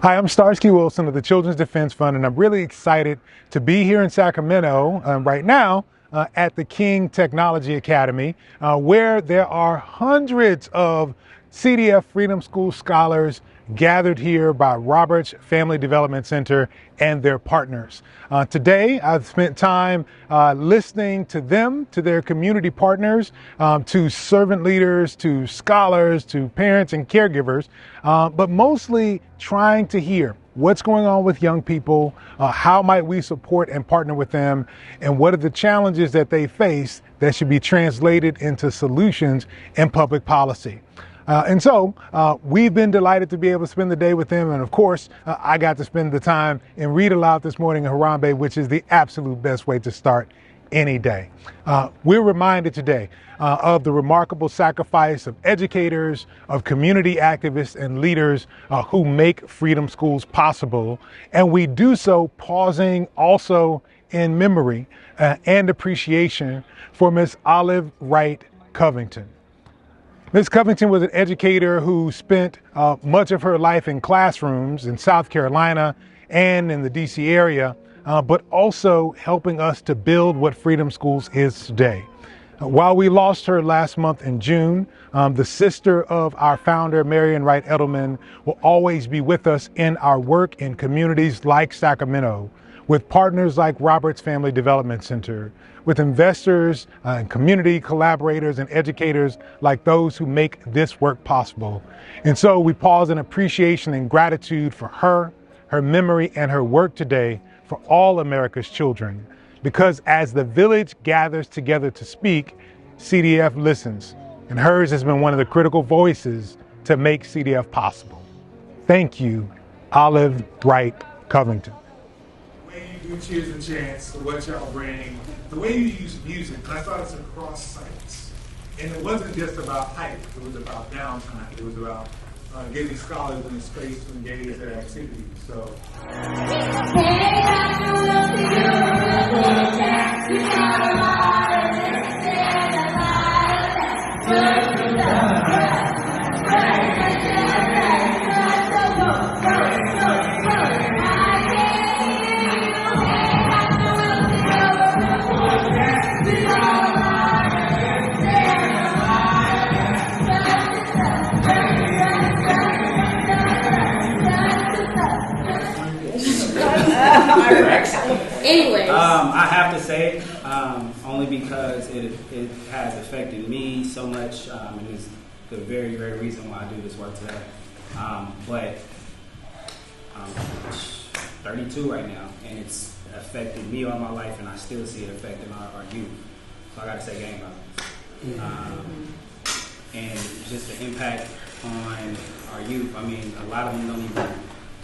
Hi, I'm Starsky Wilson of the Children's Defense Fund, and I'm really excited to be here in Sacramento right now at the King Technology Academy, where there are hundreds of CDF Freedom School scholars gathered here by Roberts Family Development Center and their partners. Today, I've spent time listening to them, to their community partners, to servant leaders, to scholars, to parents and caregivers, but mostly trying to hear what's going on with young people, how might we support and partner with them, and what are the challenges that they face that should be translated into solutions in public policy. And so we've been delighted to be able to spend the day with them. And of course, I got to spend the time and read aloud this morning in Harambe, which is the absolute best way to start any day. We're reminded today of the remarkable sacrifice of educators, of community activists and leaders who make freedom schools possible. And we do so pausing also in memory and appreciation for Miss Olive Wright Covington. Ms. Covington was an educator who spent much of her life in classrooms in South Carolina and in the DC area, but also helping us to build what Freedom Schools is today. While we lost her last month in June, the sister of our founder, Marian Wright Edelman, will always be with us in our work in communities like Sacramento, with partners like Roberts Family Development Center, with investors and community collaborators and educators like those who make this work possible. And so we pause in appreciation and gratitude for her memory, and her work today for all America's children. Because as the village gathers together to speak, CDF listens, and hers has been one of the critical voices to make CDF possible. Thank you, Olive Wright Covington. The way you do cheers and chants, the what y'all bring, the way you use music, I thought it's across sites. And it wasn't just about hype, it was about downtime, it was about giving scholars in a space to engage in their activities. So. Anyways, I have to say, only because it has affected me so much. It is the very, very reason why I do this work today. But I'm 32 right now, and it's affected me all my life, and I still see it affecting our youth. So I got to say, gang violence. And just the impact on our youth. I mean, a lot of them don't even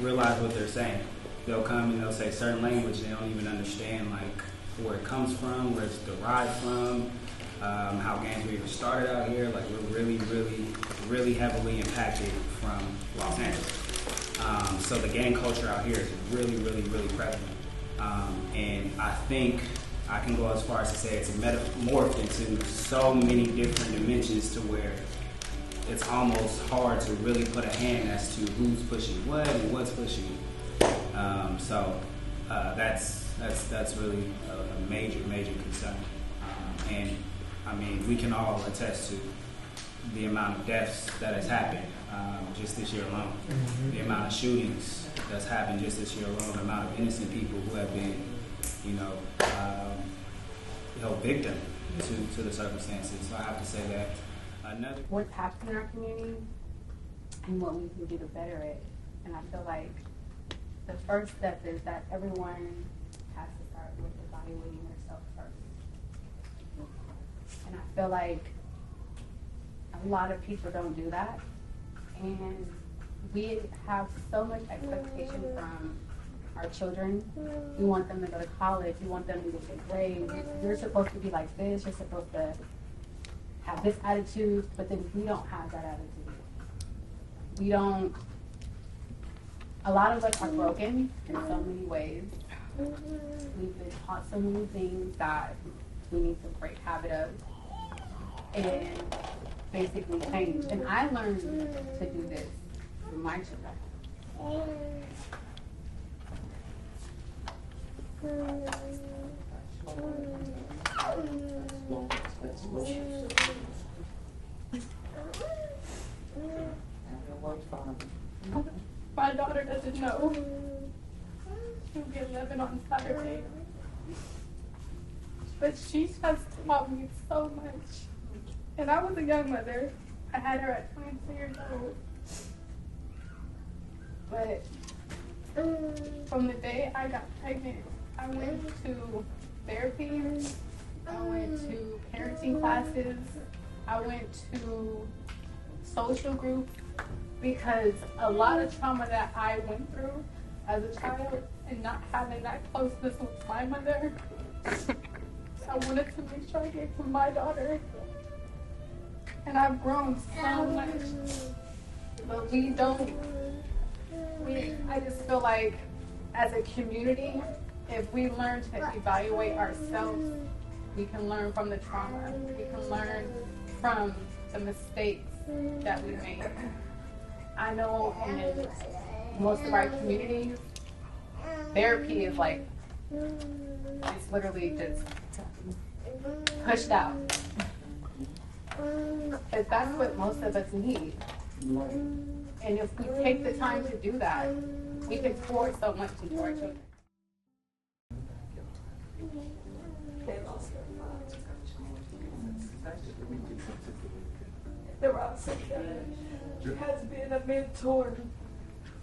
realize what they're saying. They'll come and they'll say certain language they don't even understand, like where it comes from, where it's derived from, how gangs were even started out here. Like we're really, really, really heavily impacted from Los Angeles. So the gang culture out here is really, really, really prevalent. And I think I can go as far as to say it's metamorphed into so many different dimensions to where it's almost hard to really put a hand as to who's pushing what and what's pushing. So that's really a major concern. And I mean, we can all attest to the amount of deaths that has happened just this year alone. Mm-hmm. The amount of shootings that's happened just this year alone. The amount of innocent people who have been, held victim to the circumstances. So I have to say that what's happening in our community and what we can do to better it. And I feel like the first step is that everyone has to start with evaluating themselves first. And I feel like a lot of people don't do that. And we have so much expectation from our children. We want them to go to college. We want them to get good grades. You're supposed to be like this. You're supposed to have this attitude. But then we don't have that attitude. We don't. A lot of us are broken in so many ways. We've been taught so many things that we need to break habit of and basically change. And I learned to do this through my children. My daughter doesn't know. She'll be 11 on Saturday. But she has taught me so much. And I was a young mother. I had her at 22 years old. But from the day I got pregnant, I went to therapy. I went to parenting classes. I went to social groups because a lot of trauma that I went through as a child and not having that closeness with my mother, I wanted to make sure I gave to my daughter. And I've grown so much. But I just feel like as a community, if we learn to evaluate ourselves, we can learn from the trauma. We can learn from the mistakes that we made. I know in most of our communities, therapy is like, it's literally just pushed out. But that's what most of us need. And if we take the time to do that, we can pour so much into our children. The Ross has been a mentor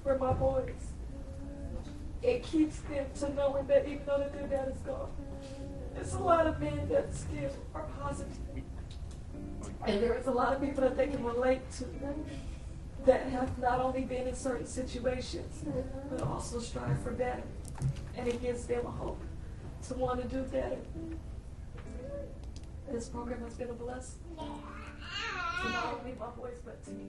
for my boys. It keeps them to knowing that even though their dad is gone, there's a lot of men that still are positive. And there is a lot of people that they can relate to that have not only been in certain situations, but also strive for better. And it gives them a hope to want to do better. This program has been a blessing to not only my boys, but to me.